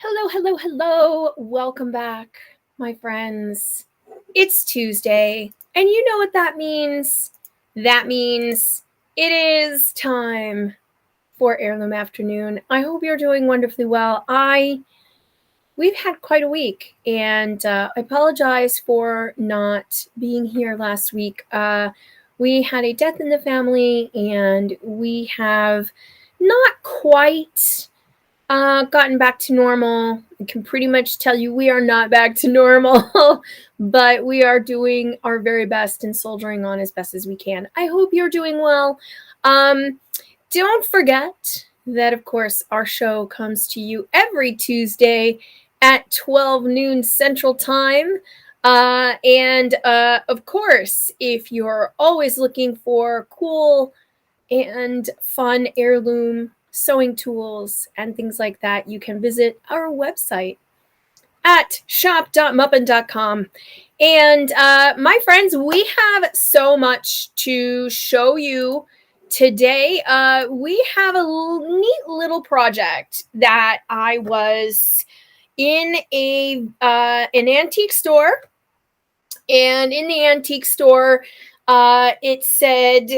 Hello, hello, hello. Welcome back, my friends. It's Tuesday, and you know what that means? That means it is time for Heirloom Afternoon. I hope you're doing wonderfully well. We've had quite a week, and I apologize for not being here last week. We had a death in the family, and we have not quite gotten back to normal. I can pretty much tell you we are not back to normal, but we are doing our very best and soldiering on as best as we can. I hope you're doing well. Um, don't forget that, of course, our show comes to you every Tuesday at 12 noon Central Time. And of course, if you're always looking for cool and fun heirloom sewing tools and things like that, you can visit our website at shop.muppin.com. And my friends, we have so much to show you today. We have a neat little project that I was in an antique store, and in the antique store, it said,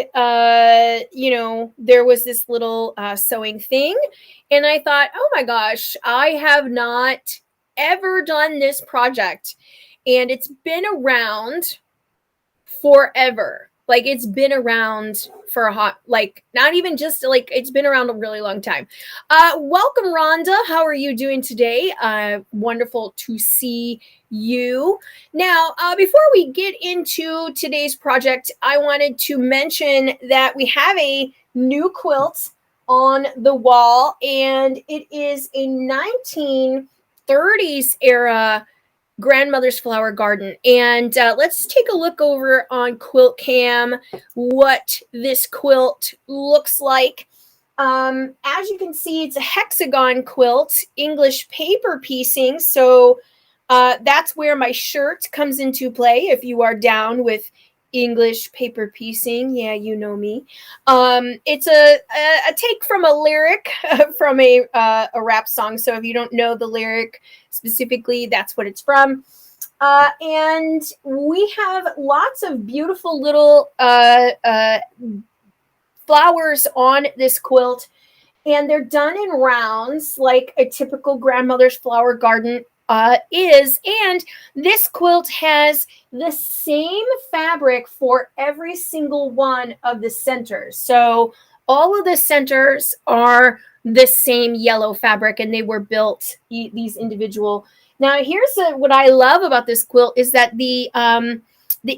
there was this little sewing thing. And I thought, oh my gosh, I have not ever done this project. And it's been around forever. Like, it's been around for not even just like, it's been around a really long time. Welcome, Rhonda. How are you doing today? Wonderful to see you. Now, before we get into today's project, I wanted to mention that we have a new quilt on the wall, and it is a 1930s era grandmother's flower garden. And let's take a look over on Quilt Cam what this quilt looks like. As you can see, it's a hexagon quilt, English paper piecing. So that's where my shirt comes into play. If you are down with English paper piecing, yeah, you know me. It's a take from a lyric from a rap song. So if you don't know the lyric specifically, that's what it's from. And we have lots of beautiful little flowers on this quilt, and they're done in rounds like a typical grandmother's flower garden is. And this quilt has the same fabric for every single one of the centers. So all of the centers are the same yellow fabric, and they were built these individual. Now, here's what I love about this quilt is that the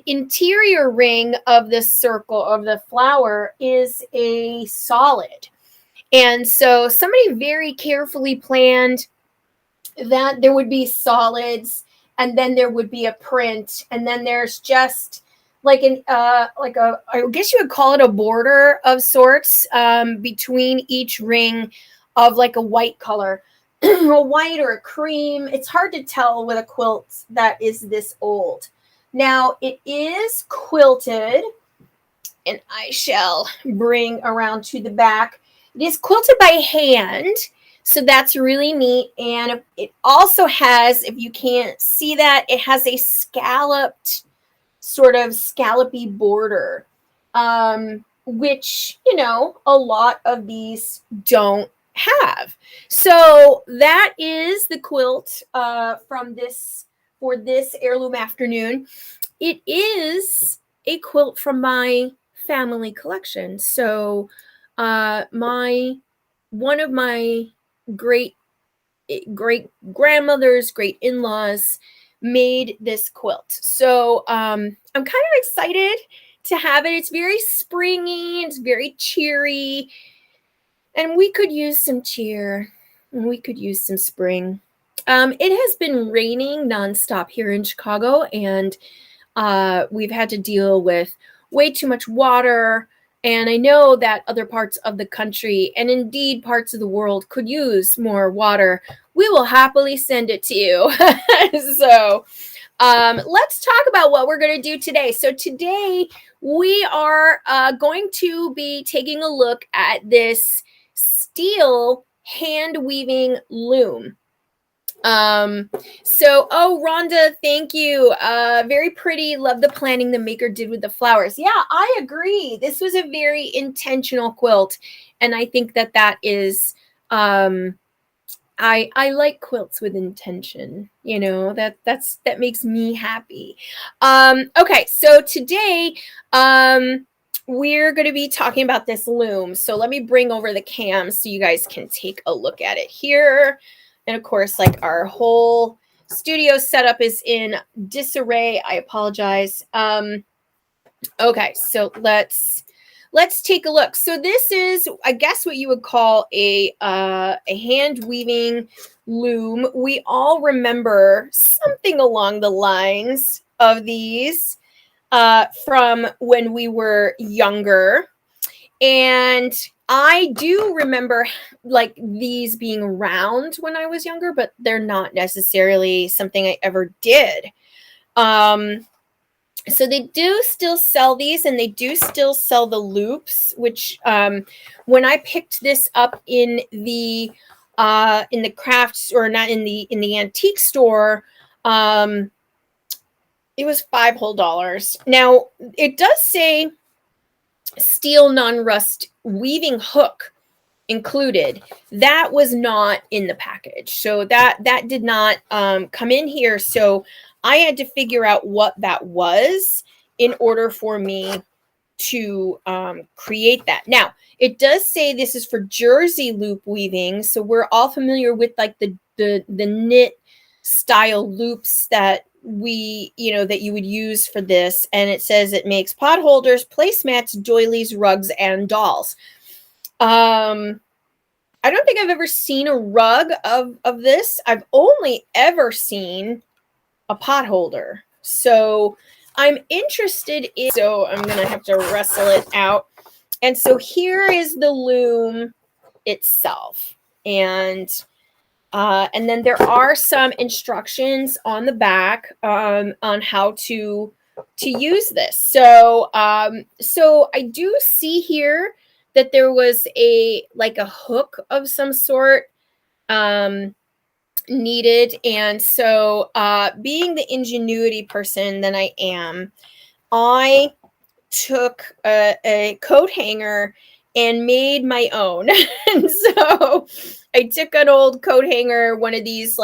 interior ring of the circle of the flower is a solid. And so somebody very carefully planned that there would be solids, and then there would be a print, and then there's just like I guess you would call it a border of sorts between each ring of like a white color, a white or a cream. It's hard to tell with a quilt that is this old. Now, it is quilted, and I shall bring around to the back. It is quilted by hand, so that's really neat. And it also has, if you can't see that, it has a scalloped, sort of scallopy border, which, a lot of these don't have. So that is the quilt for this heirloom afternoon. It is a quilt from my family collection. So one of my great grandmothers, great in-laws made this quilt. So I'm kind of excited to have it. It's very springy, it's very cheery, and we could use some cheer, and we could use some spring. It has been raining nonstop here in Chicago, and we've had to deal with way too much water. And I know that other parts of the country, and indeed parts of the world, could use more water. We will happily send it to you. So let's talk about what we're going to do today. So today we are going to be taking a look at this steel hand weaving loom. Oh, Rhonda, thank you. Very pretty. Love the planning the maker did with the flowers. Yeah, I agree. This was a very intentional quilt. And I think that is, I like quilts with intention, that makes me happy. Okay, so today, we're going to be talking about this loom. So let me bring over the cam so you guys can take a look at it here. And of course, like our whole studio setup is in disarray. I apologize. Okay, so let's take a look. So this is, I guess, what you would call a hand weaving loom. We all remember something along the lines of these from when we were younger. And I do remember like these being around when I was younger, but they're not necessarily something I ever did. So they do still sell these, and they do still sell the loops, which when I picked this up in the crafts, or not in the antique store, it was $5 whole. Now it does say steel non-rust weaving hook included. That was not in the package, so that did not come in here. So I had to figure out what that was in order for me to create that. Now it does say this is for jersey loop weaving, so we're all familiar with like the knit style loops that that you would use for this. And it says it makes pot holders, placemats, doilies, rugs, and dolls. I don't think I've ever seen a rug of this. I've only ever seen a pot holder. So I'm interested in, so I'm going to have to wrestle it out. And so here is the loom itself. And then there are some instructions on the back on how to use this. So so I do see here that there was a hook of some sort needed. And so being the ingenuity person that I am, I took a coat hanger and made my own. And so I took an old coat hanger, one of these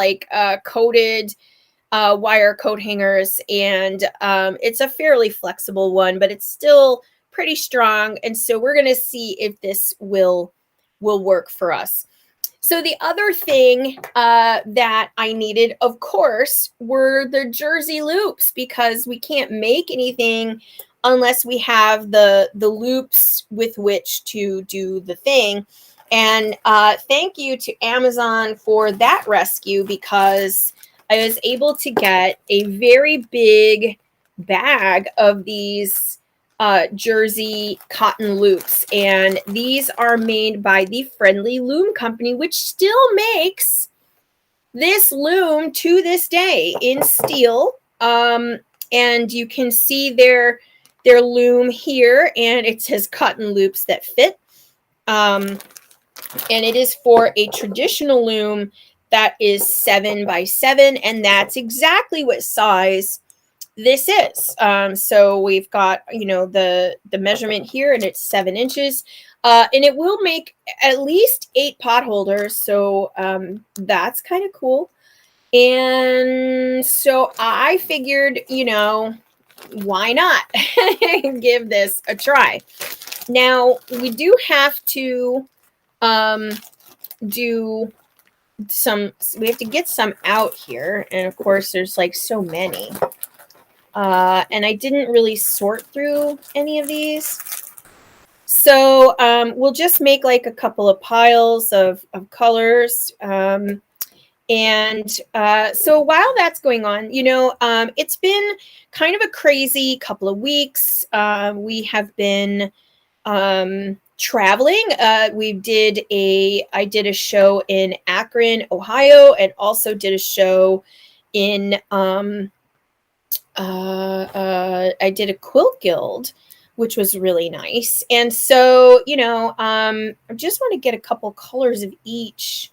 coated wire coat hangers, and it's a fairly flexible one, but it's still pretty strong. And so we're going to see if this will work for us. So the other thing that I needed, of course, were the jersey loops, because we can't make anything unless we have the loops with which to do the thing. And thank you to Amazon for that rescue, because I was able to get a very big bag of these jersey cotton loops. And these are made by the Friendly Loom Company, which still makes this loom to this day in steel. And you can see their loom here, and it says cotton loops that fit. And it is for a traditional loom that is 7x7, and that's exactly what size this is. So we've got, the measurement here, and it's 7 inches. And it will make at least 8 pot holders. So that's kind of cool. And so I figured, why not give this a try? Now we do have to we have to get some out here. And of course there's so many. And I didn't really sort through any of these. So we'll just make a couple of piles of colors. And so while that's going on, it's been kind of a crazy couple of weeks. We have been traveling. I did a show in Akron, Ohio, and also did a show in I did a quilt guild, which was really nice. And so, I just want to get a couple colors of each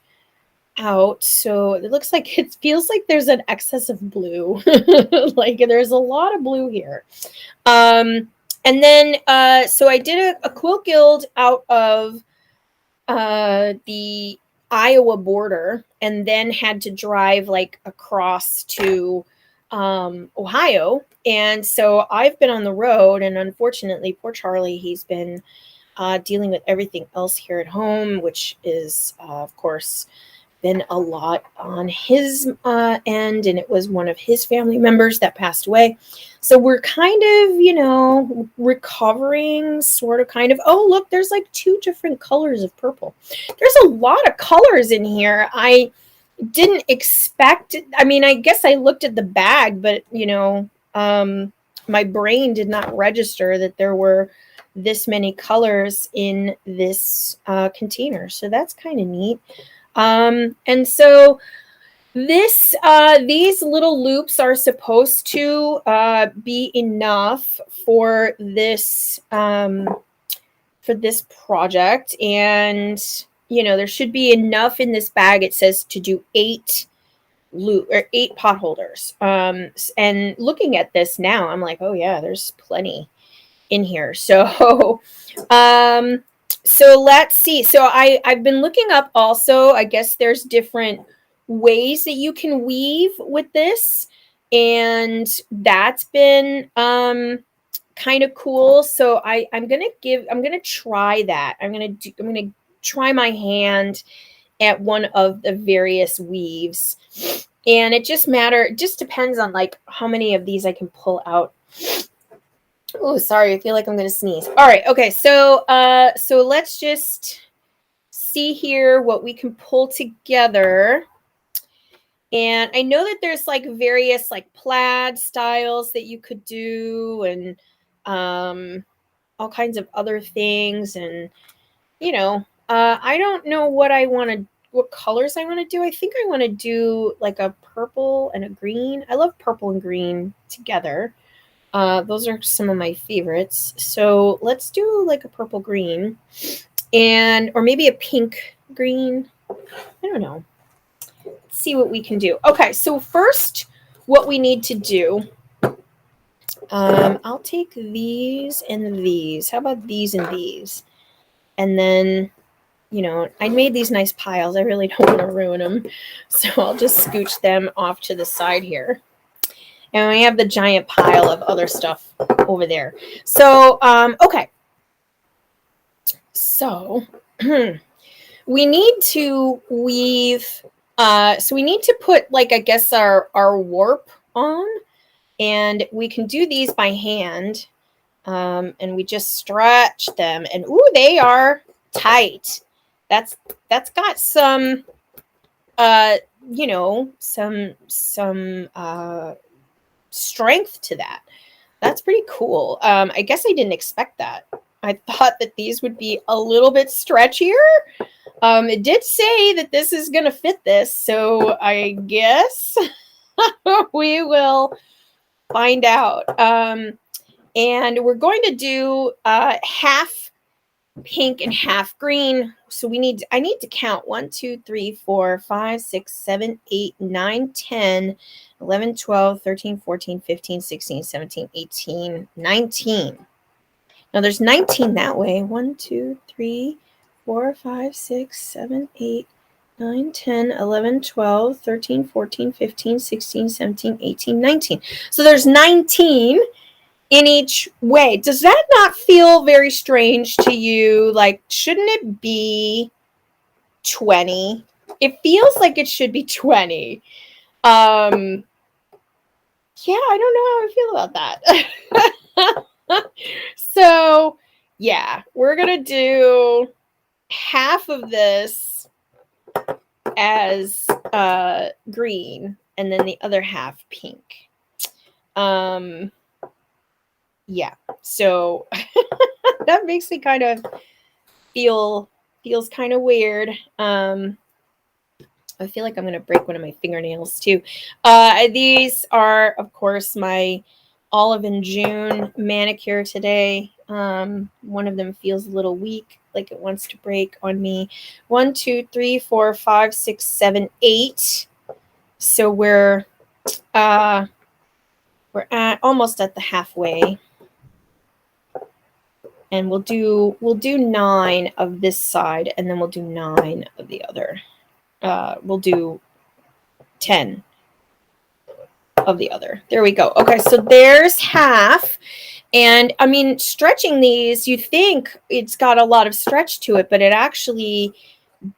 out. So it looks like it feels like there's an excess of blue. Like there's a lot of blue here. And then so I did a quilt guild out of the Iowa border, and then had to drive like across to Ohio. And so I've been on the road, and unfortunately, poor Charlie, he's been dealing with everything else here at home, which is, of course, been a lot on his end, and it was one of his family members that passed away. So we're kind of, recovering, sort of, kind of. Oh, look, there's like 2 different colors of purple. There's a lot of colors in here. I didn't expect it. I mean, I guess I looked at the bag, but, my brain did not register that there were this many colors in this container. So that's kind of neat. And so these little loops are supposed to be enough for this project, and there should be enough in this bag. It says to do 8 pot holders. And looking at this now, I'm like, oh yeah, there's plenty in here. So so let's see. So I've been looking up also, I guess there's different ways that you can weave with this, and that's been kind of cool. So I'm gonna try that. I'm gonna try my hand at one of the various weaves, and it just depends on like how many of these I can pull out. Oh, sorry, I feel like I'm gonna sneeze. All right, okay, so let's just see here what we can pull together. And I know that there's like various like plaid styles that you could do, and all kinds of other things. And I don't know what colors I want to do. I think I want to do like a purple and a green. I love purple and green together. Those are some of my favorites. So let's do like a purple green, or maybe a pink green. I don't know. Let's see what we can do. Okay, so first, what we need to do, I'll take these and these. How about these and these? And then, I made these nice piles. I really don't want to ruin them. So I'll just scooch them off to the side here. And we have the giant pile of other stuff over there. So, okay. So, we need to weave. So we need to put, like, I guess our warp on. And we can do these by hand. And we just stretch them. And, ooh, they are tight. That's got some, some strength to that. That's pretty cool. I guess I didn't expect that. I thought that these would be a little bit stretchier. It did say that this is going to fit this, so I guess we will find out. And we're going to do half pink and half green. So I need to count 1, 2, 3, 4, 5, 6, 7, 8, 9, 10, 11, 12, 13, 14, 15, 16, 17, 18, 19. Now there's 19 that way. 1, 2, 3, 4, 5, 6, 7, 8, 9, 10, 11, 12, 13, 14, 15, 16, 17, 18, 19. So there's 19 in each way. Does that not feel very strange to you? Like, shouldn't it be 20? It feels like it should be 20. Yeah, I don't know how I feel about that. So, yeah, we're going to do half of this as green and then the other half pink. Yeah, so that makes me kind of feels kind of weird. I feel like I'm going to break one of my fingernails too. These are, of course, my Olive and June manicure today. One of them feels a little weak, like it wants to break on me. 1, 2, 3, 4, 5, 6, 7, 8. So we're at almost at the halfway. And we'll do 9 of this side, and then we'll do 9 of the other. We'll do 10 of the other. There we go. Okay, so there's half. And I mean, stretching these, you think it's got a lot of stretch to it, but it actually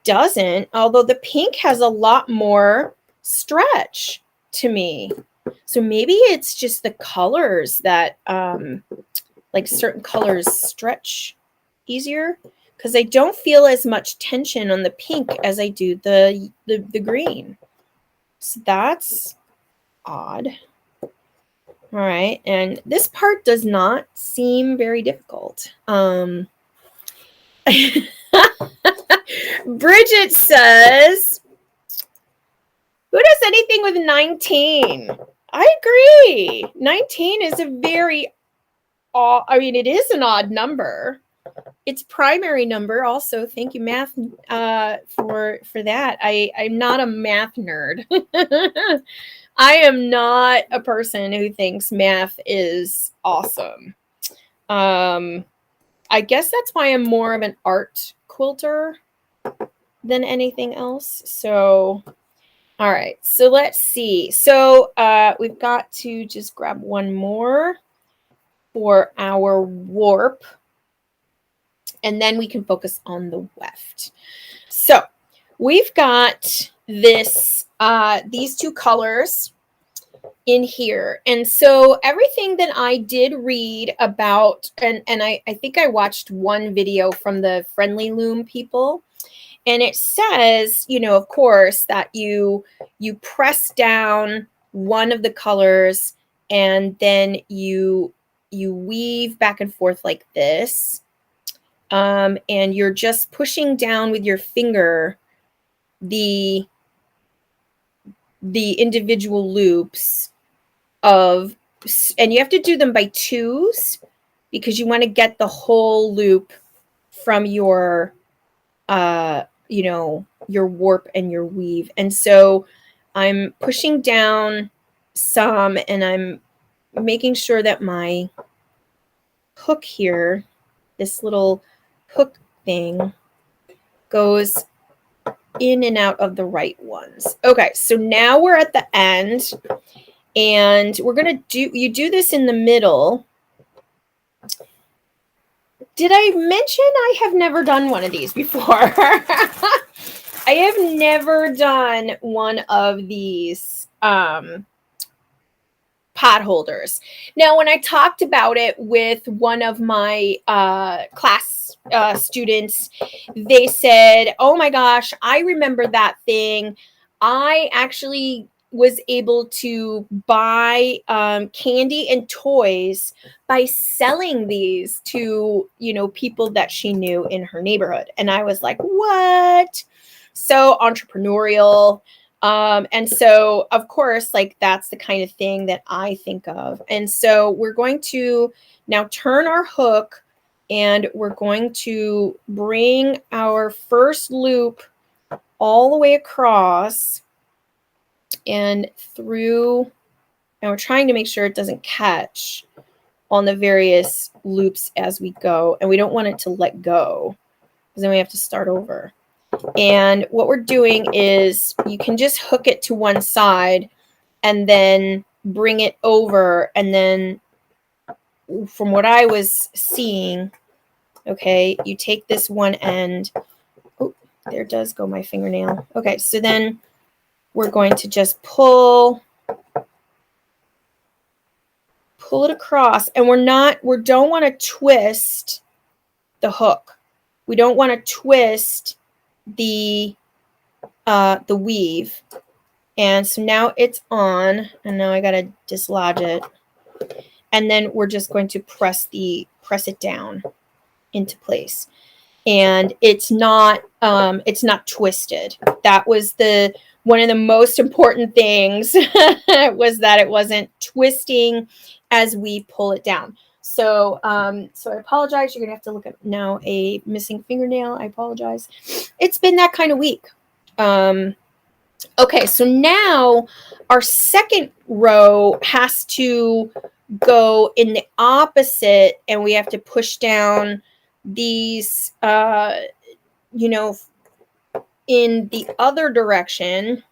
doesn't. Although the pink has a lot more stretch to me. So maybe it's just the colors that, like certain colors stretch easier, because I don't feel as much tension on the pink as I do the green. So that's odd. All right, and this part does not seem very difficult. Bridget says, who does anything with 19? I agree. 19 is a very odd, I mean, it is an odd number. It's primary number also. Thank you, math, for that. I'm not a math nerd. I am not a person who thinks math is awesome. I guess that's why I'm more of an art quilter than anything else. So, all right. So let's see. So we've got to just grab one more for our warp, and then we can focus on the weft. So we've got this, these two colors in here. And so everything that I did read about, and I think I watched one video from the Friendly Loom people, and it says, you know, of course, that you press down one of the colors, and then you weave back and forth like this. And you're just pushing down with your finger the individual loops of, and you have to do them by twos because you want to get the whole loop from your you know, your warp and your weave. And so I'm pushing down some, and I'm making sure that my hook here, this little hook thing, goes in and out of the right ones. Okay, so now we're at the end, and we're gonna you do this in the middle. Did I mention I have never done one of these before? I have never done one of these pot holders. Now, when I talked about it with one of my class students, they said, oh my gosh, I remember that thing. I actually was able to buy candy and toys by selling these to, you know, people that she knew in her neighborhood. And I was like, what? So entrepreneurial. And so, of course, like that's the kind of thing that I think of. And so we're going to now turn our hook, and we're going to bring our first loop all the way across and through, and we're trying to make sure it doesn't catch on the various loops as we go. And we don't want it to let go, because then we have to start over. And what we're doing is you can just hook it to one side and then bring it over. And then from what I was seeing, okay, you take this one end. Oh, there does go my fingernail. Okay, so then we're going to just pull it across. And we don't want to twist the hook. We don't want to twist the weave. And so now it's on, and now I gotta dislodge it, and then we're just going to press it down into place. And it's not twisted. That was one of the most important things was that it wasn't twisting as we pull it down. So so I apologize. You're gonna have to look at now a missing fingernail. I apologize. It's been that kind of week. Okay, so now our second row has to go in the opposite, and we have to push down these you know, in the other direction.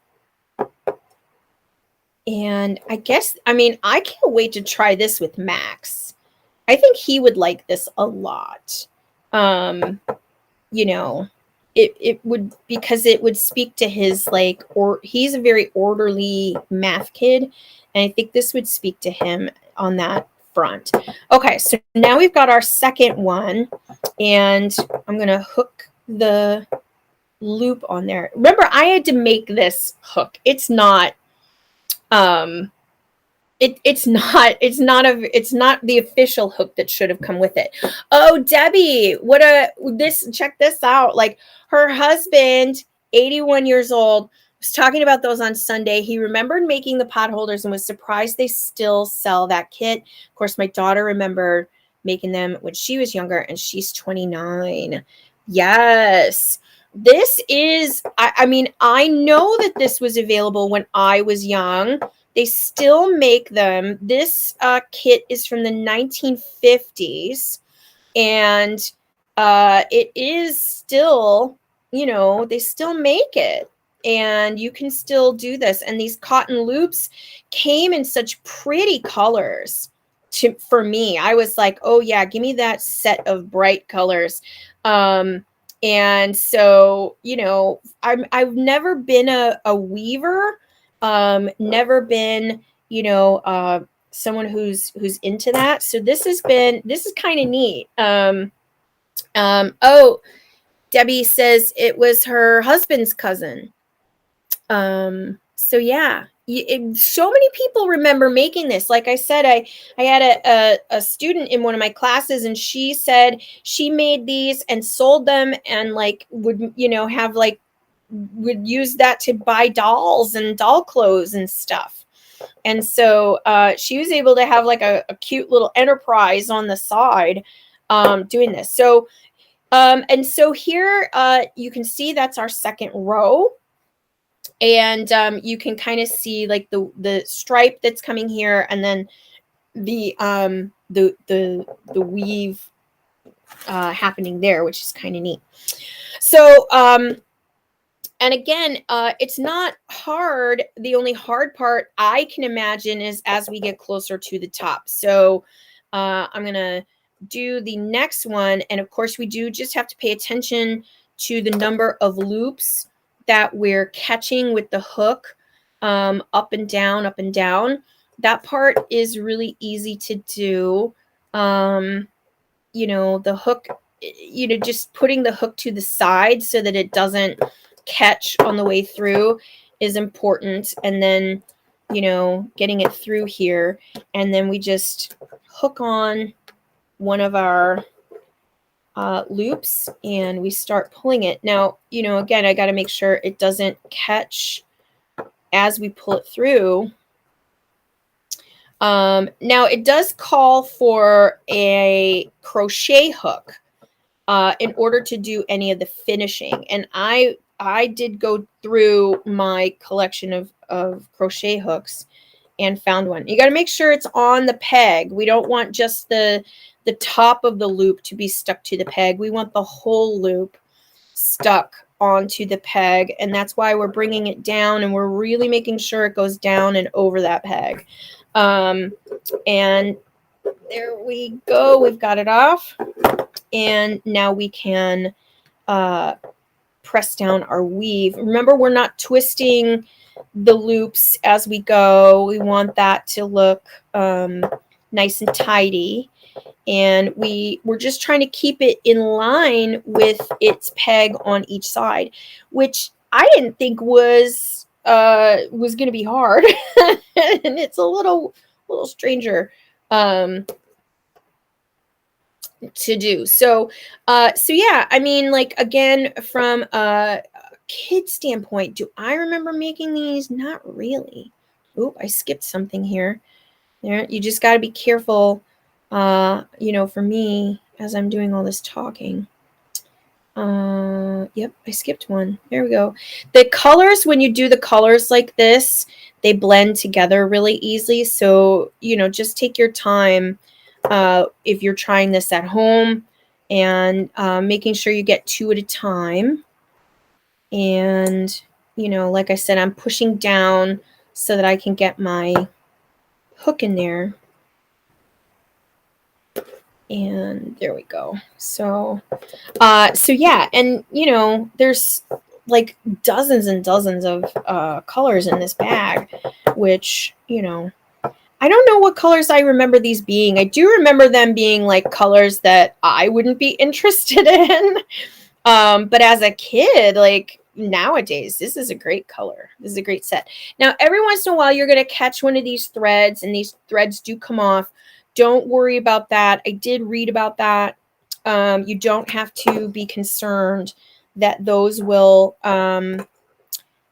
And I guess, I mean, I can't wait to try this with Max. I think he would like this a lot. You know, it would, because it would speak to his, like, or he's a very orderly math kid, and I think this would speak to him on that front. Okay, so now we've got our second one, and I'm gonna hook the loop on there. Remember, I had to make this hook. It's not it's not the official hook that should have come with it. Oh, Debbie, check this out. Like, her husband, 81 years old, was talking about those on Sunday. He remembered making the pot holders and was surprised they still sell that kit. Of course, my daughter remembered making them when she was younger, and she's 29. Yes. This is, I mean, I know that this was available when I was young. They still make them. This kit is from the 1950s, and it is still, they still make it, and you can still do this. And these cotton loops came in such pretty colors. For me, I was like, oh yeah, give me that set of bright colors. And so, I've never been a weaver. Never been, someone who's into that. So this is kind of neat. Oh, Debbie says it was her husband's cousin. So yeah, so many people remember making this. Like I said, I had a student in one of my classes, and she said she made these and sold them, and like would have like would use that to buy dolls and doll clothes and stuff. And so she was able to have like a cute little enterprise on the side doing this. So and so here you can see that's our second row. And you can kind of see like the stripe that's coming here, and then the weave happening there, which is kind of neat. So and again, it's not hard. The only hard part I can imagine is as we get closer to the top. So I'm going to do the next one. And of course, we do just have to pay attention to the number of loops that we're catching with the hook, up and down, up and down. That part is really easy to do. The hook, just putting the hook to the side so that it doesn't catch on the way through is important. And then, getting it through here, and then we just hook on one of our loops, and we start pulling it. Now, again, I got to make sure it doesn't catch as we pull it through. Now it does call for a crochet hook in order to do any of the finishing. And I did go through my collection of crochet hooks and found one. You got to make sure it's on the peg. We don't want just the top of the loop to be stuck to the peg. We want the whole loop stuck onto the peg, and that's why we're bringing it down, and we're really making sure it goes down and over that peg. And there we go. We've got it off, and now we can press down our weave. Remember, we're not twisting the loops as we go. We want that to look nice and tidy. And we're just trying to keep it in line with its peg on each side, which I didn't think was going to be hard. And it's a little stranger to do. So yeah, I mean, like, again, from a kid standpoint, do I remember making these? Not really. Oop, I skipped something here. There, you just got to be careful for me, as I'm doing all this talking. Yep, I skipped one. There we go. The colors, when you do the colors like this, they blend together really easily. So, just take your time if you're trying this at home, and making sure you get 2 at a time. And, like I said, I'm pushing down so that I can get my hook in there. And there we go. So yeah, and there's like dozens and dozens of colors in this bag, which, I don't know what colors I remember these being. I do remember them being like colors that I wouldn't be interested in. But as a kid, like nowadays, this is a great color. This is a great set. Now, every once in a while, you're going to catch one of these threads, and these threads do come off. Don't worry about that. I did read about that. You don't have to be concerned that those will,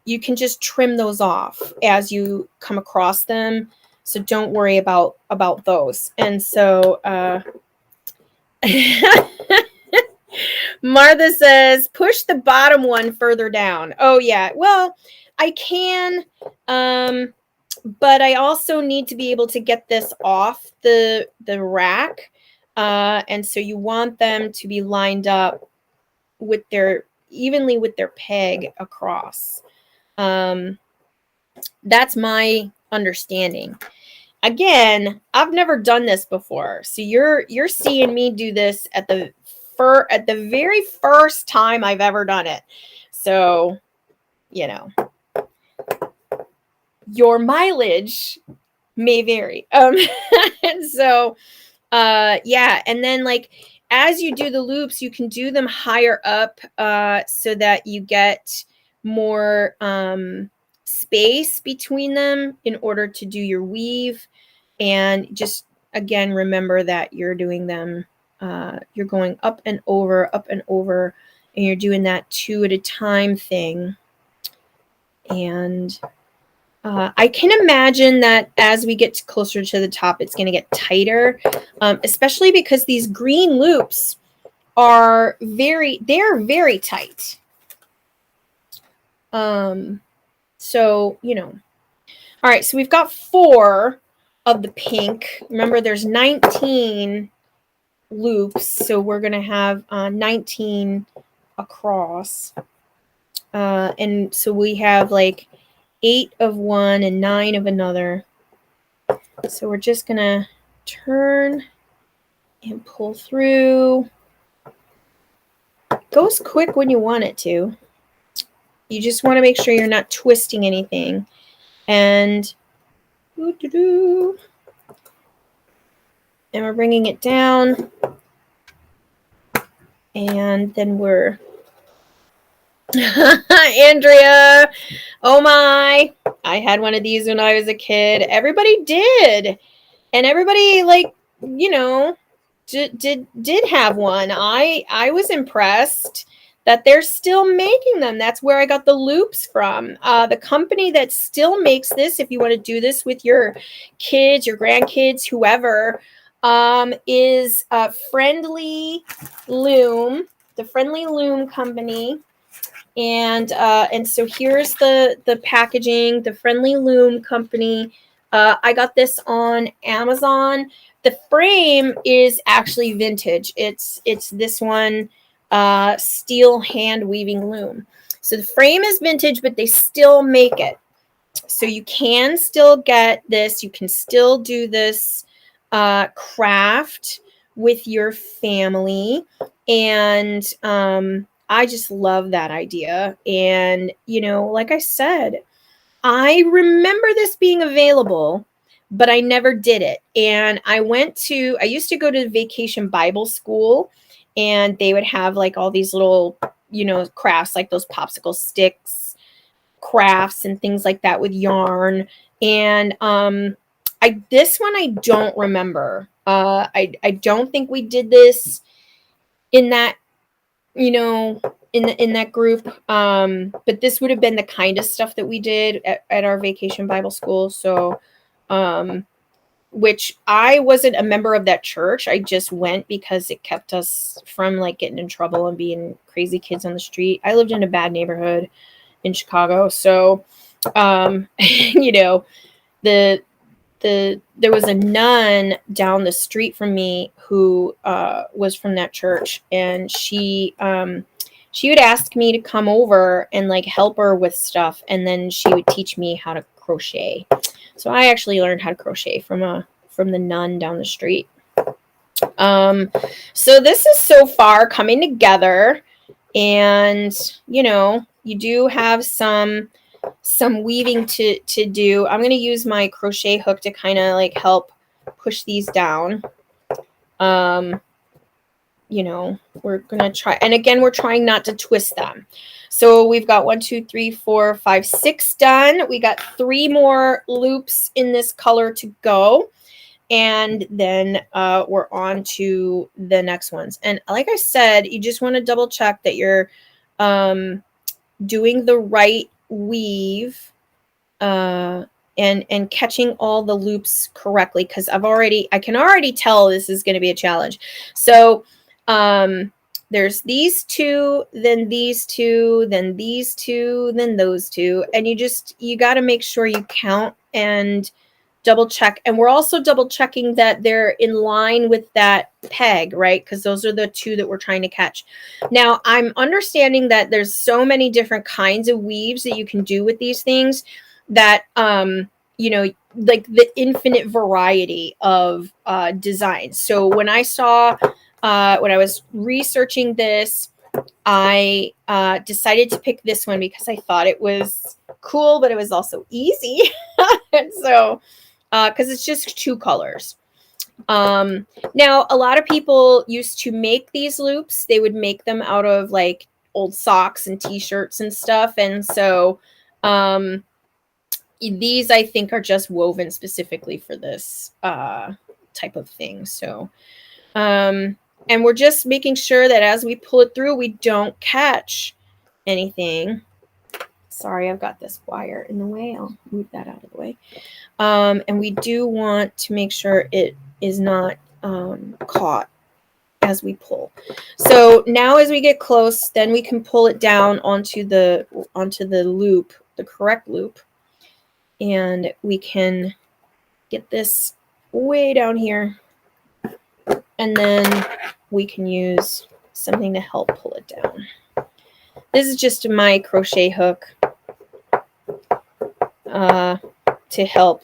you can just trim those off as you come across them. So don't worry about those. And so, Martha says, push the bottom one further down. Oh, yeah. Well, I can, but I also need to be able to get this off the rack. And so you want them to be lined up with evenly with their peg across. That's my understanding. Again, I've never done this before. So you're seeing me do this at the very first time I've ever done it. So, your mileage may vary. And so, yeah. And then like, as you do the loops, you can do them higher up, so that you get more, space between them in order to do your weave. And just, again, remember that you're doing them, you're going up and over, and you're doing that 2 at a time thing. And I can imagine that as we get closer to the top, it's going to get tighter, especially because these green loops are they're very tight. So, all right, so we've got 4 of the pink. Remember, there's 19 loops, so we're going to have 19 across. And so we have like 8 of one and 9 of another. So we're just going to turn and pull through. It goes quick when you want it to. You just want to make sure you're not twisting anything. And and we're bringing it down. And then we're Andrea, oh my, I had one of these when I was a kid. Everybody did. And everybody, like, did have one. I was impressed that they're still making them. That's where I got the loops from. The company that still makes this, if you want to do this with your kids, your grandkids, whoever, is Friendly Loom, the Friendly Loom company. And so here's the packaging, the Friendly Loom company. I got this on Amazon. The frame is actually vintage. It's this one, steel hand weaving loom. So the frame is vintage, but they still make it. So you can still get this. You can still do this craft with your family. And I just love that idea. And, like I said, I remember this being available, but I never did it. And I used to go to Vacation Bible School, and they would have like all these little, crafts, like those popsicle sticks crafts and things like that with yarn. And this one I don't remember. I don't think we did this in that, in that group. But this would have been the kind of stuff that we did at our Vacation Bible School. So which I wasn't a member of that church. I just went because it kept us from like getting in trouble and being crazy kids on the street. I lived in a bad neighborhood in Chicago. So, you know, there was a nun down the street from me who was from that church, and she would ask me to come over and like help her with stuff, and then she would teach me how to crochet. So I actually learned how to crochet from the nun down the street. So this is so far coming together, and you know, you do have some weaving to do. I'm going to use my crochet hook to kind of like help push these down. You know, we're going to try, and again, we're trying not to twist them. So we've got 1, 2, 3, 4, 5, 6 done. We got 3 more loops in this color to go. And then we're on to the next ones. And like I said, you just want to double check that you're doing the right weave and catching all the loops correctly, because I can already tell this is going to be a challenge. So there's these 2, then these 2, then these 2, then those 2, and you got to make sure you count and double check. And we're also double checking that they're in line with that peg, right? Because those are the 2 that we're trying to catch. Now, I'm understanding that there's so many different kinds of weaves that you can do with these things that, you know, like the infinite variety of designs. So when I saw, when I was researching this, I decided to pick this one because I thought it was cool, but it was also easy. And so, because it's just 2 colors. Now, a lot of people used to make these loops. They would make them out of like old socks and t-shirts and stuff. And so these, I think, are just woven specifically for this type of thing. So, and we're just making sure that as we pull it through, we don't catch anything. Sorry, I've got this wire in the way. I'll move that out of the way. And we do want to make sure it is not caught as we pull. So now as we get close, then we can pull it down onto the loop, the correct loop. And we can get this way down here. And then we can use something to help pull it down. This is just my crochet hook to help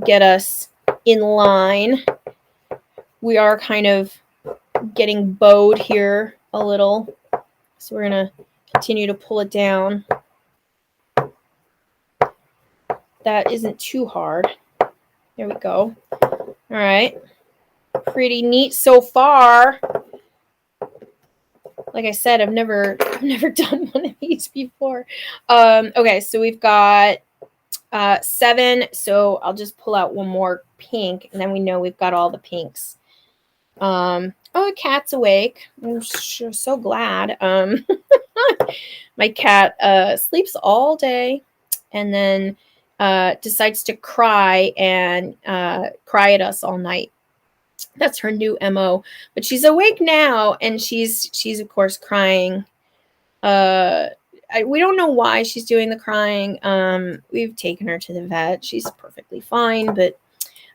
get us in line. We are kind of getting bowed here a little, so we're going to continue to pull it down. That isn't too hard. There we go. All right. Pretty neat so far. Like I said, I've never done one of these before. Okay, so we've got 7. So I'll just pull out one more pink, and then we know we've got all the pinks. Oh, the cat's awake. I'm so glad. My cat sleeps all day, and then decides to cry and cry at us all night. That's her new MO. But she's awake now, and she's of course crying. We don't know why she's doing the crying. We've taken her to the vet. She's perfectly fine, but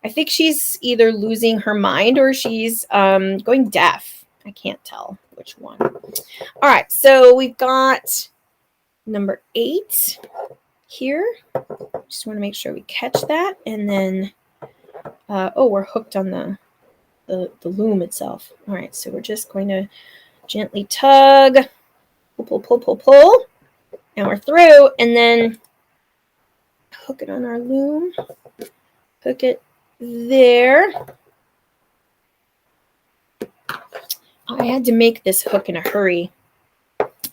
I think she's either losing her mind or she's going deaf. I can't tell which one. All right, so we've got number 8 here. Just want to make sure we catch that, and then we're hooked on the loom itself. All right, so we're just going to gently tug, pull, and we're through, and then hook it on our loom, hook it there. I had to make this hook in a hurry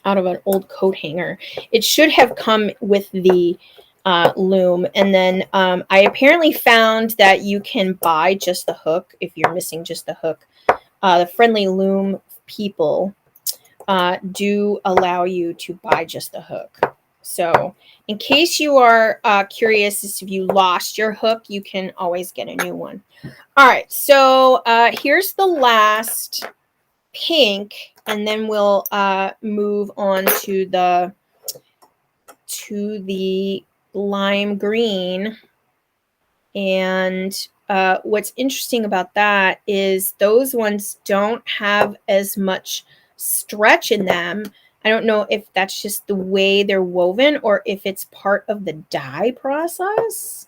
out of an old coat hanger. It should have come with the loom, and then I apparently found that you can buy just the hook if you're missing just the hook. The Friendly Loom people do allow you to buy just the hook. So in case you are curious as if you lost your hook, you can always get a new one. All right, so here's the last pink, and then we'll move on to the lime green. And what's interesting about that is those ones don't have as much stretch in them. I don't know if that's just the way they're woven or if it's part of the dye process,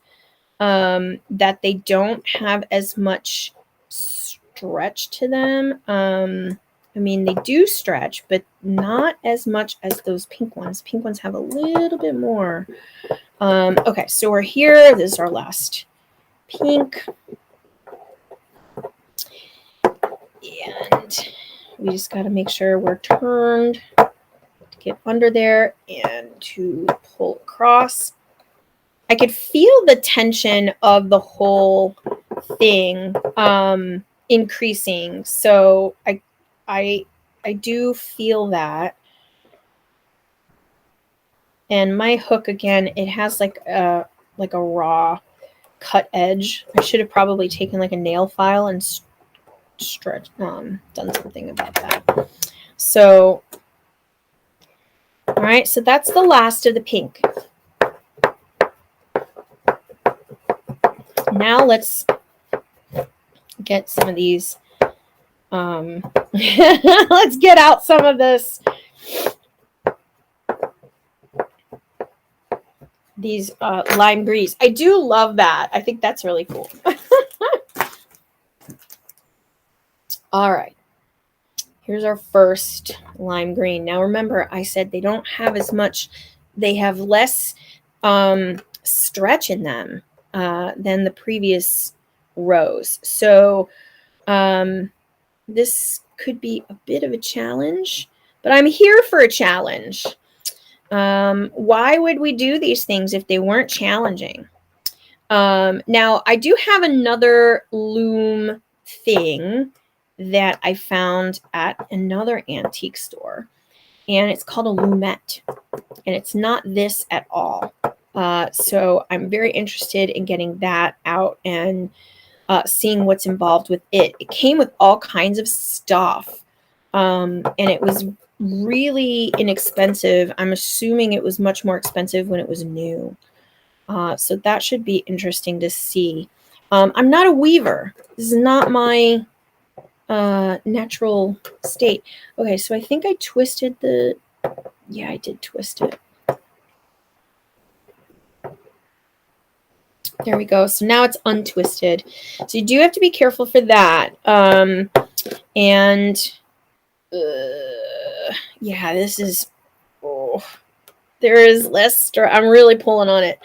that they don't have as much stretch to them. I mean, they do stretch, but not as much as those pink ones. Pink ones have a little bit more. Okay, so we're here. This is our last pink. And we just got to make sure we're turned to get under there and to pull across. I could feel the tension of the whole thing increasing. So I do feel that. And my hook, again, it has like a raw cut edge. I should have probably taken like a nail file and stretch done something about that. So all right, so that's the last of the pink. Now let's get some of these let's get out some of these lime greens. I do love that. I think that's really cool. All right, here's our first lime green. Now remember, I said they don't have as much, they have less stretch in them than the previous rows. So this could be a bit of a challenge, but I'm here for a challenge. Why would we do these things if they weren't challenging? Now, I do have another loom thing that I found at another antique store, and it's called a loomette, and it's not this at all. So I'm very interested in getting that out and seeing what's involved with it. It came with all kinds of stuff, and it was really inexpensive. I'm assuming it was much more expensive when it was new. So that should be interesting to see. I'm not a weaver. This is not my natural state. Okay, so I think I twisted the... Yeah, I did twist it. There we go. So now it's untwisted. So you do have to be careful for that. And yeah, this is... Oh, there is less stretch. I'm really pulling on it.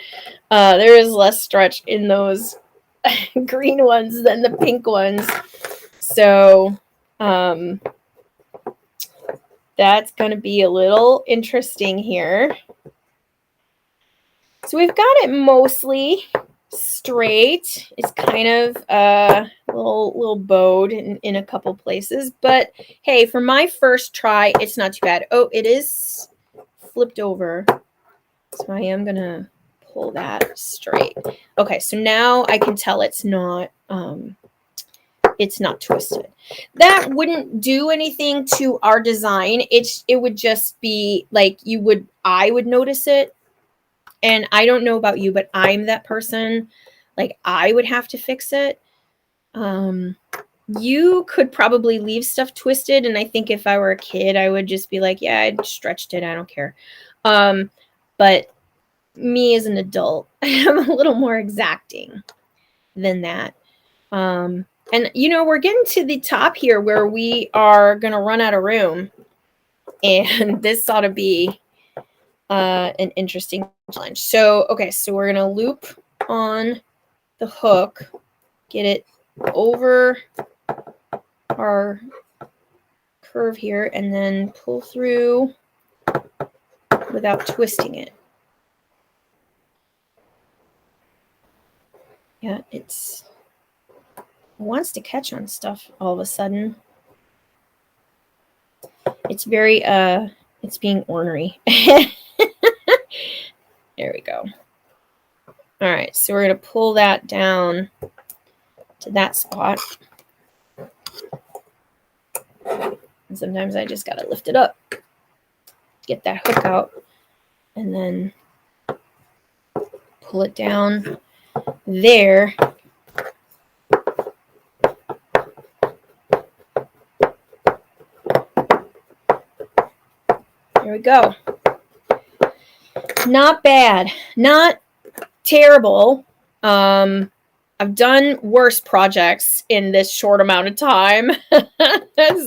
There is less stretch in those green ones than the pink ones. So that's going to be a little interesting here. So we've got it mostly straight. It's kind of a little bowed in a couple places. But hey, for my first try, it's not too bad. Oh, it is flipped over. So I am going to pull that straight. Okay, so now I can tell it's not twisted. That wouldn't do anything to our design. It would just be like I would notice it. And I don't know about you, but I'm that person. Like, I would have to fix it. You could probably leave stuff twisted, and I think if I were a kid, I would just be like, yeah, I stretched it, I don't care. But me as an adult, I'm a little more exacting than that. And we're getting to the top here where we are gonna run out of room, and this ought to be an interesting challenge. So okay, so we're gonna loop on the hook, get it over our curve here, and then pull through without twisting it. Yeah, it wants to catch on stuff all of a sudden. It's very it's being ornery. There we go. All right, so we're going to pull that down to that spot. And sometimes I just got to lift it up, get that hook out, and then pull it down there. There we go. Not bad. Not terrible. I've done worse projects in this short amount of time.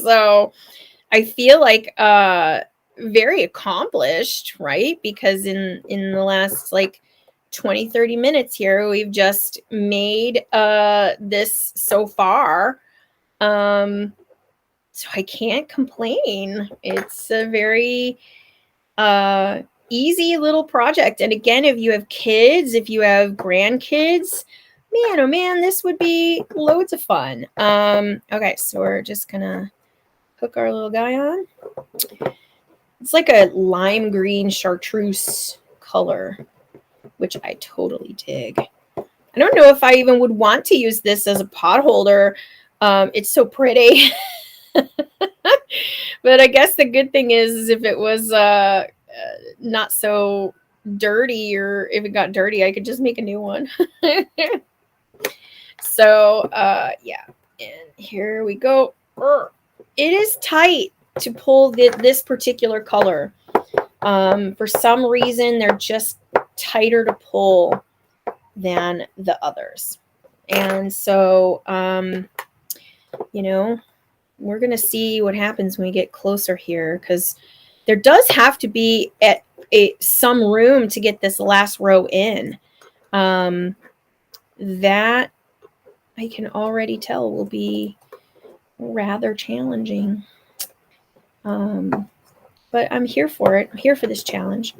So I feel like very accomplished, right? Because in the last like 20-30 minutes here, we've just made this so far. So I can't complain. It's a very easy little project. And again, if you have kids, if you have grandkids, man, oh man, this would be loads of fun. Okay, so we're just gonna hook our little guy on. It's like a lime green chartreuse color, which I totally dig. I don't know if I even would want to use this as a pot holder. It's so pretty. But I guess the good thing is if it was not so dirty, or if it got dirty, I could just make a new one. So yeah, and here we go. It is tight to pull this particular color. For some reason, they're just tighter to pull than the others. And so, you know, we're going to see what happens when we get closer here, because there does have to be some room to get this last row in. That I can already tell will be rather challenging. But I'm here for it. I'm here for this challenge.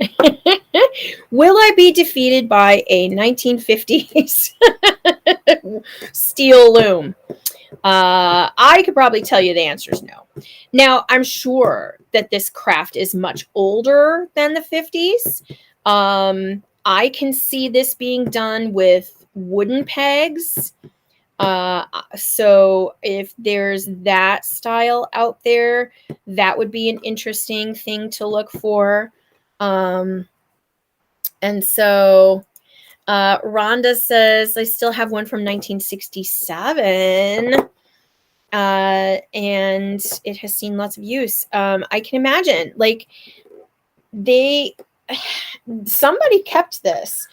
Will I be defeated by a 1950s steel loom? I could probably tell you the answer is no. Now, I'm sure that this craft is much older than the 50s. I can see this being done with wooden pegs. So if there's that style out there, that would be an interesting thing to look for. And so Rhonda says, I still have one from 1967. And it has seen lots of use. I can imagine, like, somebody kept this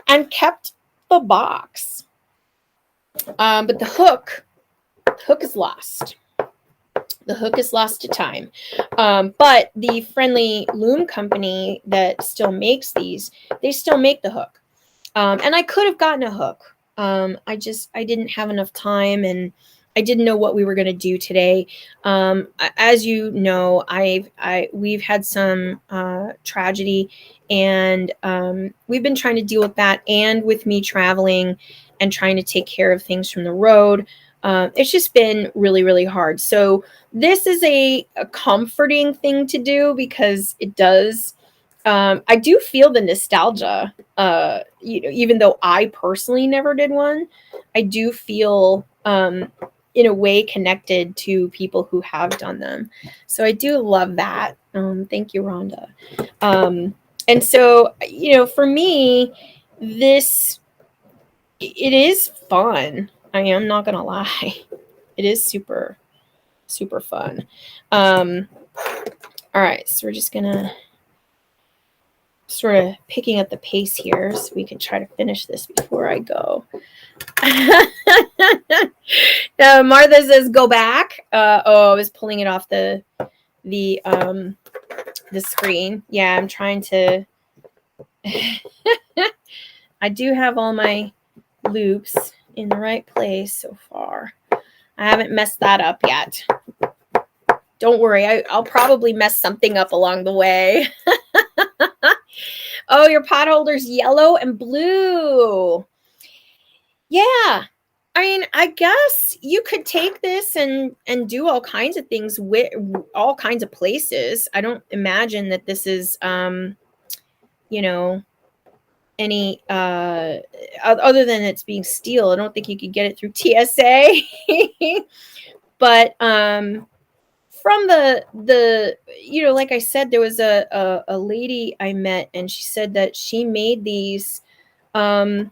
and kept the box. But the hook is lost. The hook is lost to time. But the friendly loom company that still makes these, they still make the hook. And I could have gotten a hook. I didn't have enough time, and I didn't know what we were going to do today. As you know, we've had some tragedy, and we've been trying to deal with that, and with me traveling and trying to take care of things from the road. It's just been really, really hard. So this is a comforting thing to do, because it does. I do feel the nostalgia. Even though I personally never did one, I do feel in a way connected to people who have done them. So I do love that. Thank you, Rhonda. And so, for me, it is fun. I am not going to lie. It is super, super fun. All right. So we're just going to sort of picking up the pace here so we can try to finish this before I go. Martha says, go back. I was pulling it off the screen. Yeah, I'm trying to. I do have all my loops in the right place so far. I haven't messed that up yet. Don't worry, I'll probably mess something up along the way. Oh, your pot holder's yellow and blue. Yeah. I mean, I guess you could take this and do all kinds of things with all kinds of places. I don't imagine that this is, any other than it's being steel. I don't think you could get it through TSA. But from the like I said, there was a lady I met, and she said that she made these and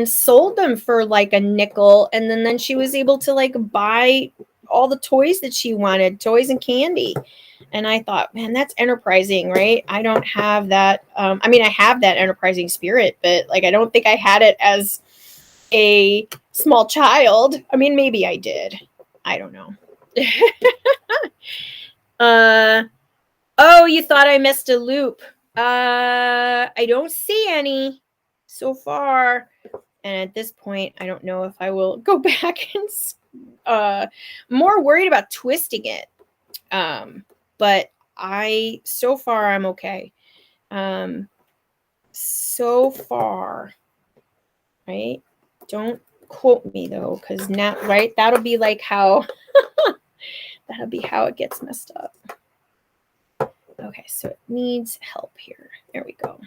sold them for like a nickel, and then she was able to like buy all the toys that she wanted, toys and candy. And I thought, man, that's enterprising, right? I don't have that. I mean, I have that enterprising spirit, but like I don't think I had it as a small child. I mean, maybe I did. I don't know. Oh, you thought I missed a loop. I don't see any so far. And at this point, I don't know if I will go back and more worried about twisting it. But so far I'm okay. So far, right? Don't quote me though, because now, right? That'll be like how that'll be how it gets messed up. Okay, so it needs help here. There we go.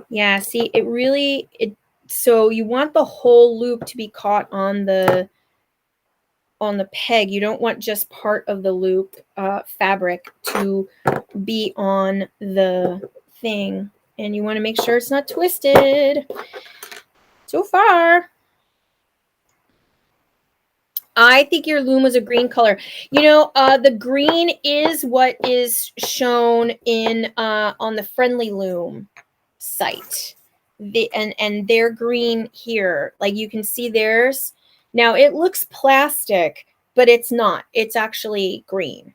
Yeah, see, so you want the whole loop to be caught on the peg. You don't want just part of the loop fabric to be on the thing. And you want to make sure it's not twisted. So far, I think your loom was a green color. The green is what is shown in on the Friendly Loom site. And they're green here. Like you can see theirs. Now it looks plastic, but it's not. It's actually green.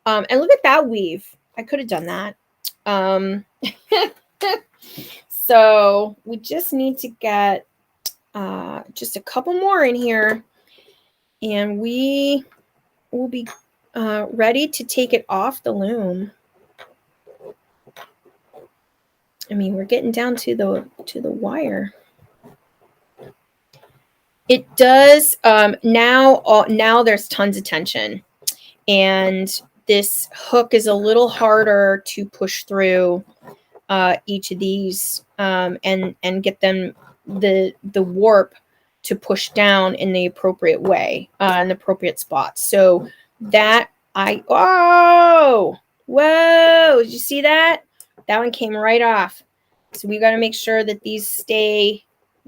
And look at that weave. I could have done that. So we just need to get just a couple more in here, and we will be ready to take it off the loom. I mean, we're getting down to the wire. It does now there's tons of tension, and this hook is a little harder to push through each of these and get them the warp to push down in the appropriate way, in the appropriate spot. So that whoa, did you see that? That one came right off. So we got to make sure that these stay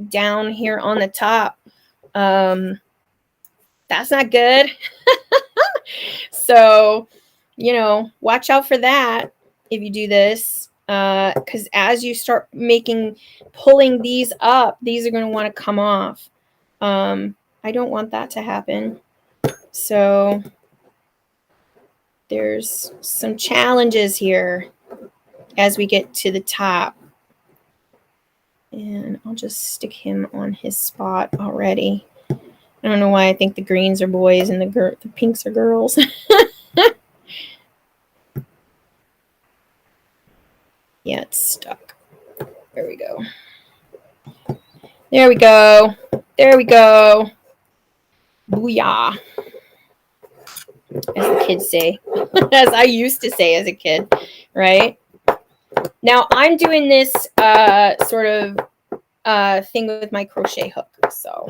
down here on the top. That's not good. So, watch out for that if you do this. Because as you start pulling these up, these are going to want to come off. I don't want that to happen. So there's some challenges here as we get to the top. And I'll just stick him on his spot already. I don't know why I think the greens are boys and the pinks are girls. Yeah, it's stuck. There we go. There we go. There we go. Booyah. As the kids say. As I used to say as a kid, right? Now I'm doing this sort of thing with my crochet hook. So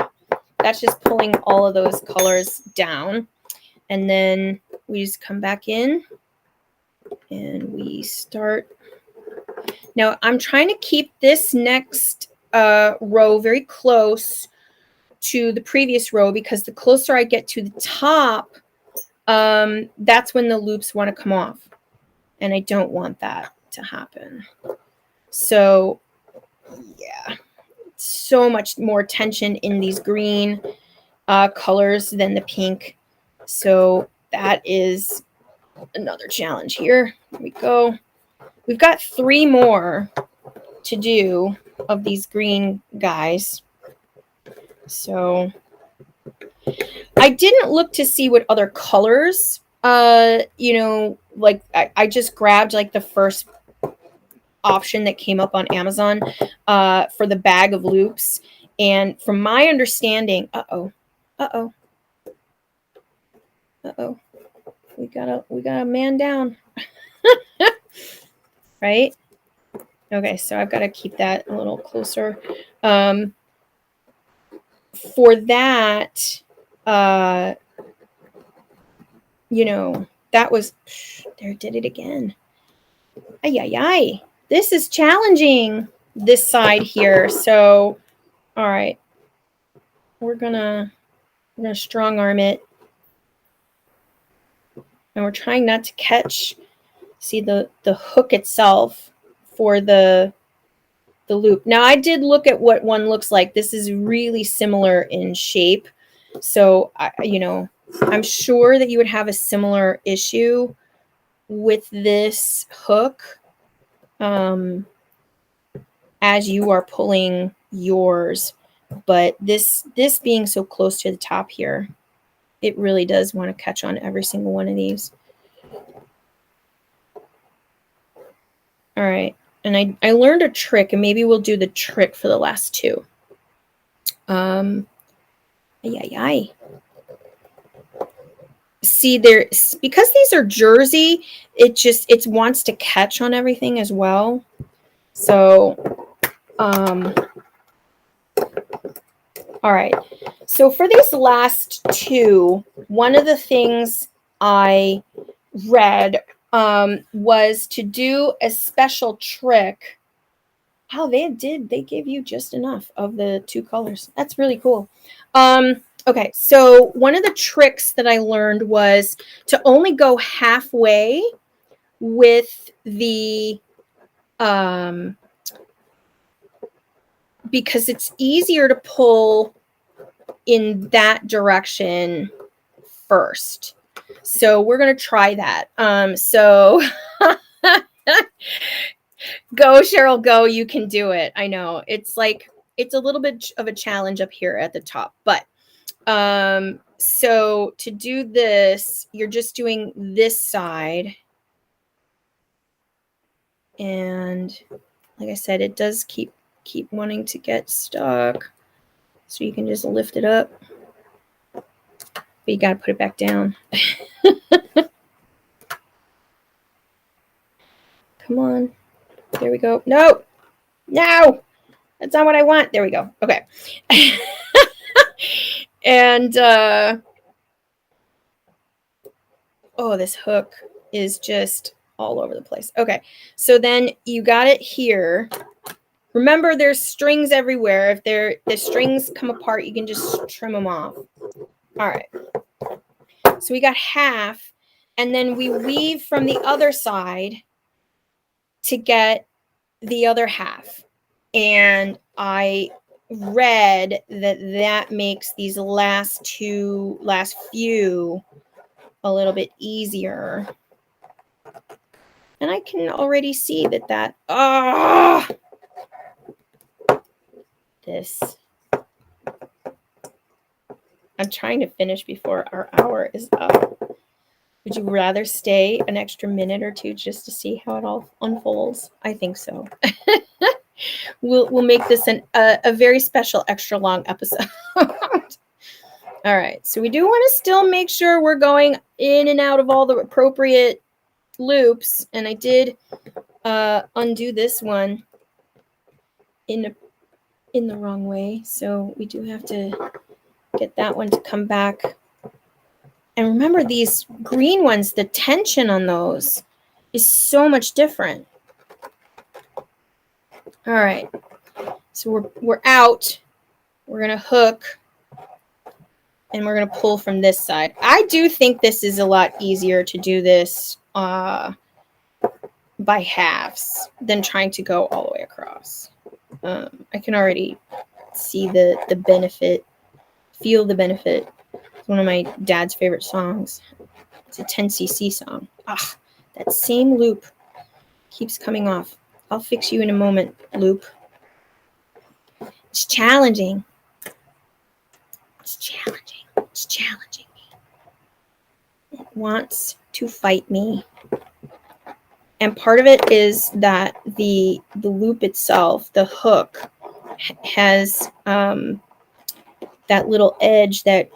that's just pulling all of those colors down. And then we just come back in and we start. Now I'm trying to keep this next row very close to the previous row, because the closer I get to the top, that's when the loops want to come off. And I don't want that to happen. So yeah, so much more tension in these green colors than the pink. So that is another challenge here. Here we go. We've got 3 more to do of these green guys. So I didn't look to see what other colors, like I just grabbed like the first option that came up on Amazon for the bag of loops. And from my understanding, we got a man down. Right? Okay, so I've got to keep that a little closer. For that, you know, that was, there, did it again. Ay, ay, ay. This is challenging, this side here. So, all right, we're gonna strong arm it. And we're trying not to catch, see the hook itself for the loop. Now I did look at what one looks like. This is really similar in shape. So, you know, I'm sure that you would have a similar issue with this hook as you are pulling yours. But this being so close to the top here, it really does want to catch on every single one of these. All right. And I learned a trick, and maybe we'll do the trick for the last two. Ay. See, there, because these are jersey, it wants to catch on everything as well. So, all right. So for these last two, one of the things I read was to do a special trick. Wow, they gave you just enough of the two colors. That's really cool. Okay, so one of the tricks that I learned was to only go halfway with the, because it's easier to pull in that direction first. So we're going to try that. So go, Cheryl, go. You can do it. I know. It's like, it's a little bit of a challenge up here at the top, but so to do this, you're just doing this side. And like I said, it does keep wanting to get stuck. So you can just lift it up. But you got to put it back down. Come on. There we go. No. That's not what I want. There we go. Okay. And oh, this hook is just all over the place. Okay. So then you got it here. Remember, there's strings everywhere. If the strings come apart, you can just trim them off. All right. So we got half, and then we weave from the other side to get the other half. And I read that makes these last few a little bit easier. And I can already see that this, I'm trying to finish before our hour is up. Would you rather stay an extra minute or two just to see how it all unfolds? I think so. We'll make this a very special extra long episode. All right, so we do want to still make sure we're going in and out of all the appropriate loops. And I did undo this one in the wrong way, so we do have to get that one to come back. And remember, these green ones, the tension on those is so much different. All right, so we're out. We're gonna hook, and we're gonna pull from this side. I do think this is a lot easier to do this by halves than trying to go all the way across. I can already see the benefit, feel the benefit. It's one of my dad's favorite songs. It's a 10cc song. That same loop keeps coming off. I'll fix you in a moment, loop. It's challenging. It's challenging. It's challenging me. It wants to fight me. And part of it is that the loop itself, the hook, has that little edge that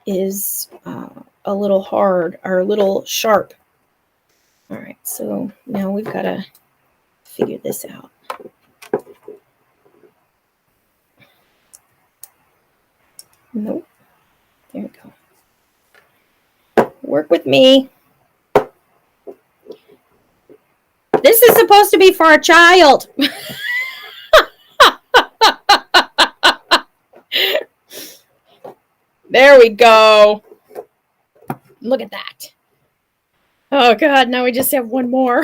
is a little hard or a little sharp. All right, so now we've got to figure this out. Nope. There we go. Work with me. This is supposed to be for a child. There we go. Look at that. Oh, God. Now we just have one more.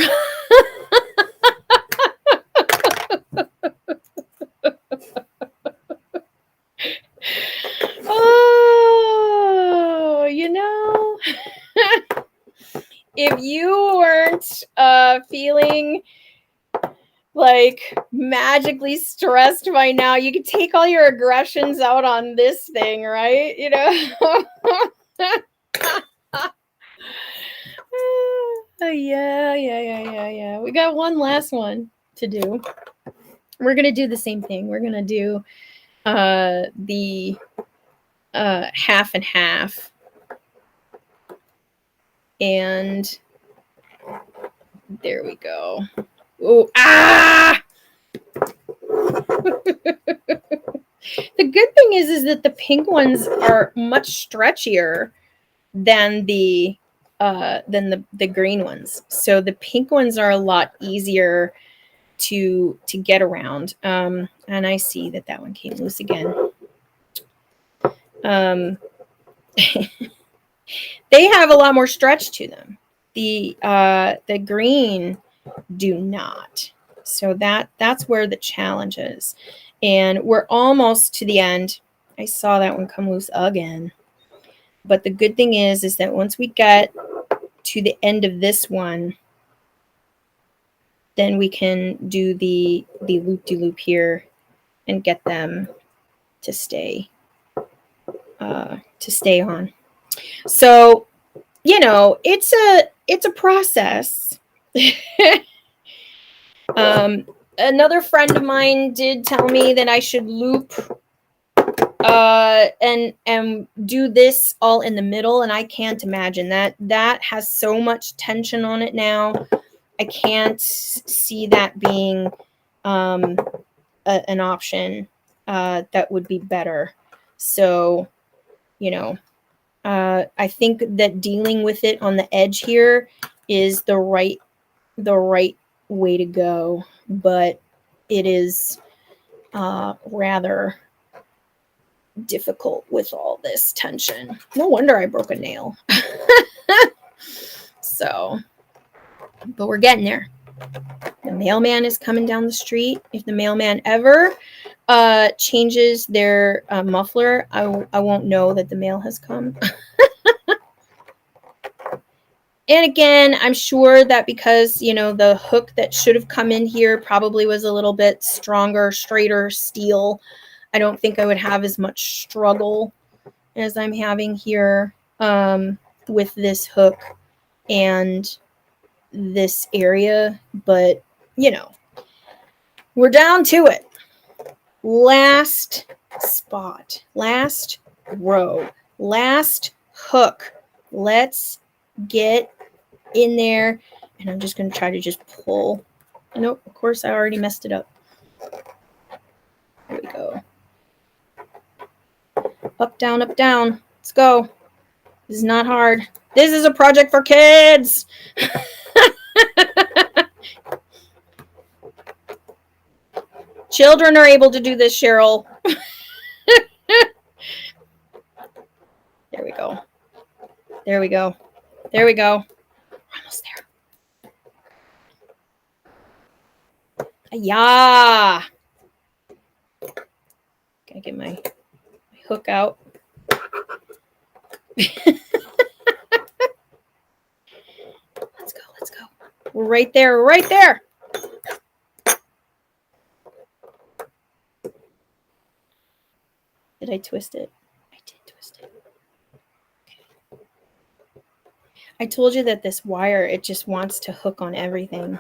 Oh, you know, if you weren't feeling like magically stressed by now, you could take all your aggressions out on this thing, right? You know? Yeah. We got one last one to do. We're going to do the same thing. We're going to do the half and half. And there we go. Oh, ah! The good thing is that the pink ones are much stretchier than the green ones. So the pink ones are a lot easier to get around. And I see that one came loose again. They have a lot more stretch to them. The green do not. So that's where the challenge is. And we're almost to the end. I saw that one come loose again. But the good thing is that once we get to the end of this one, then we can do the loop-de-loop here and get them to stay on. So, you know, it's a process. Another friend of mine did tell me that I should loop and do this all in the middle, and I can't imagine that has so much tension on it now. I can't see that being an option that would be better. So, you know, I think that dealing with it on the edge here is the right way to go, but it is rather difficult with all this tension. No wonder I broke a nail. So, but we're getting there. The mailman is coming down the street. If the mailman ever changes their muffler, I won't know that the mail has come. And again, I'm sure that because, you know, the hook that should have come in here probably was a little bit stronger, straighter steel. I don't think I would have as much struggle as I'm having here with this hook and this area. But, you know, we're down to it. Last spot, last row, last hook. Let's get in there, and I'm just going to try to just pull. Nope, of course I already messed it up. There we go. Up, down, up, down. Let's go. This is not hard. This is a project for kids. Children are able to do this, Cheryl. There we go. There we go. There we go. We're almost there. Yeah. Gotta get my hook out. Let's go. We're right there, right there. Did I twist it? I did twist it. Okay. I told you that this wire, it just wants to hook on everything.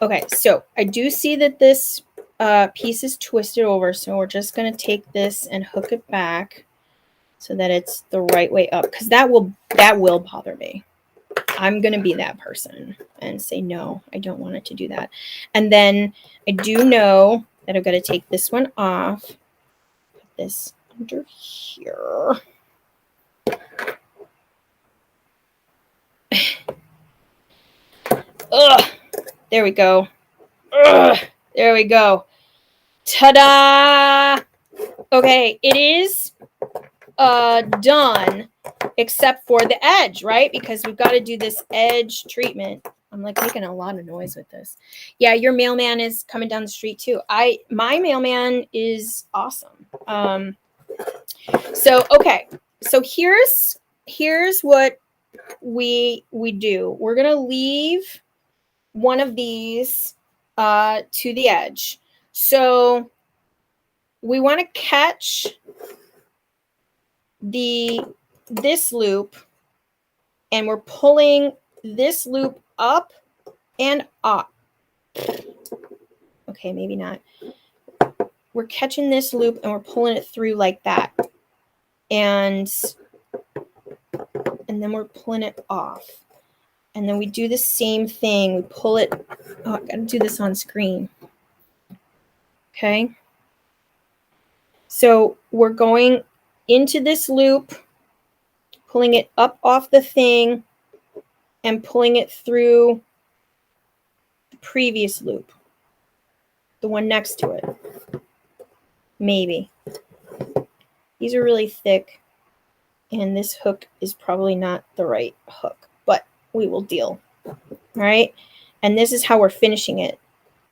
Okay, so I do see that this piece is twisted over, so we're just going to take this and hook it back so that it's the right way up, because that will bother me. I'm going to be that person and say, no, I don't want it to do that. And then I do know that I've got to take this one off. Put this under here. Ugh, there we go. Ugh, there we go. Ta-da! Okay, it is done, except for the edge, right? Because we've got to do this edge treatment. I'm like making a lot of noise with this. Yeah, your mailman is coming down the street too. My mailman is awesome. So okay, so here's what we do. We're gonna leave one of these to the edge. So we want to catch this loop, and we're pulling this loop up and up. Okay, maybe not. We're catching this loop and we're pulling it through like that. And then we're pulling it off. And then we do the same thing. We pull it. Oh, I gotta do this on screen. Okay. So we're going into this loop, pulling it up off the thing, and pulling it through the previous loop, the one next to it. Maybe. These are really thick, and this hook is probably not the right hook, but we will deal. All right. And this is how we're finishing it.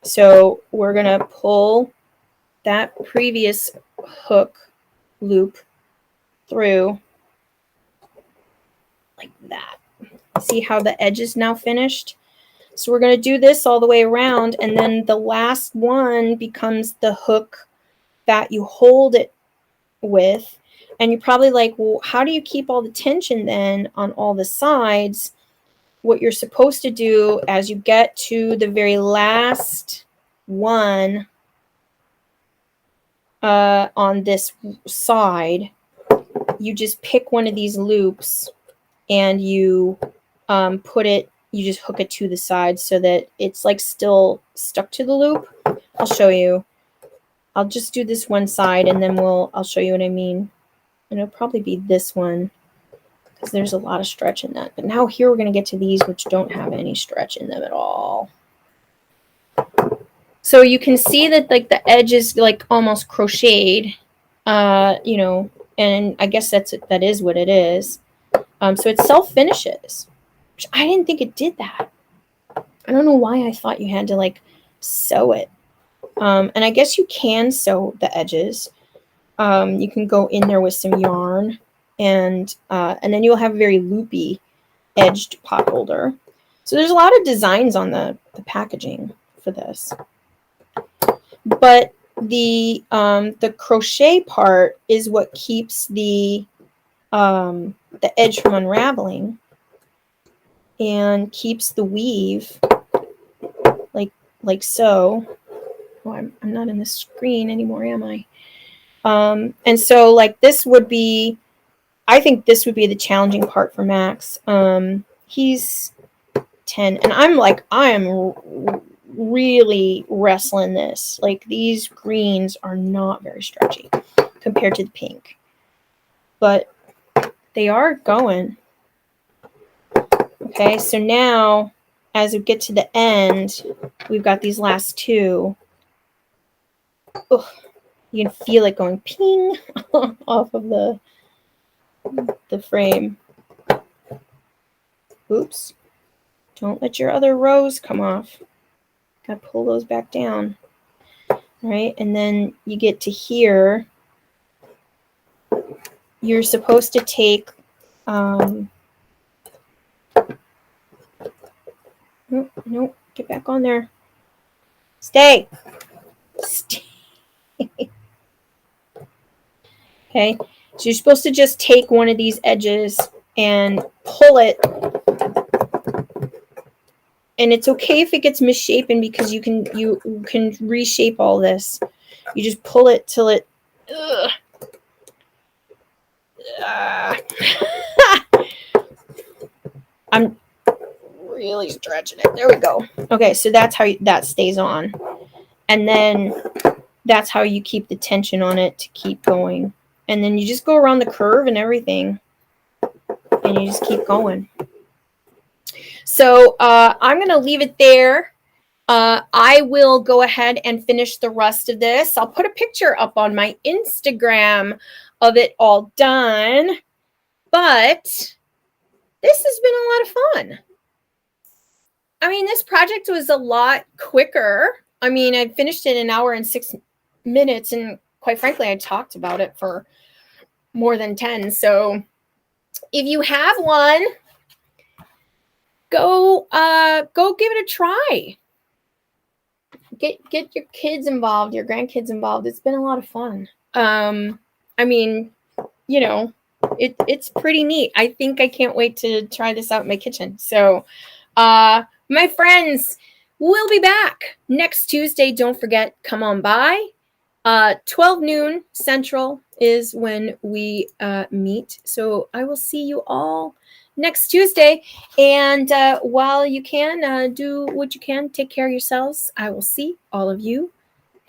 So we're going to pull that previous hook loop through like that. See how the edge is now finished? So we're going to do this all the way around, and then the last one becomes the hook that you hold it with. And you're probably like, well, how do you keep all the tension then on all the sides? What you're supposed to do as you get to the very last one on this side, you just pick one of these loops and you you just hook it to the side so that it's like still stuck to the loop. I'll show you. I'll just do this one side and then I'll show you what I mean. And it'll probably be this one because there's a lot of stretch in that. But now here we're going to get to these which don't have any stretch in them at all. So you can see that like the edge is like almost crocheted, you know, and I guess that is what it is. So it self-finishes, which I didn't think it did that. I don't know why I thought you had to like sew it. And I guess you can sew the edges. You can go in there with some yarn and then you'll have a very loopy edged pot holder. So there's a lot of designs on the packaging for this. But the crochet part is what keeps the edge from unraveling and keeps the weave like so. Oh, I'm not in the screen anymore, am I? And so like this would be, I think this would be the challenging part for Max. He's 10 and I am really wrestling this. Like these greens are not very stretchy compared to the pink, but they are going. Okay, so now as we get to the end, we've got these last two. Ugh, you can feel it going ping off of the frame. Oops. Don't let your other rows come off. Gotta pull those back down. All right, and then you get to here. You're supposed to take nope, get back on there. Stay. Okay, so you're supposed to just take one of these edges and pull it. And it's okay if it gets misshapen because you can reshape all this. You just pull it till it. I'm really stretching it. There we go. Okay, so that's how that stays on. And then that's how you keep the tension on it to keep going. And then you just go around the curve and everything. And you just keep going. So I'm going to leave it there. I will go ahead and finish the rest of this. I'll put a picture up on my Instagram of it all done. But this has been a lot of fun. I mean, this project was a lot quicker. I mean, I finished it in 1 hour and 6 minutes. And quite frankly, I talked about it for more than 10. So if you have one, go give it a try. Get your kids involved, your grandkids involved. It's been a lot of fun. I mean, you know, it's pretty neat. I think I can't wait to try this out in my kitchen. So, my friends, we'll be back next Tuesday. Don't forget, come on by. 12 noon Central is when we meet. So I will see you all next Tuesday. And while you can, do what you can. Take care of yourselves. I will see all of you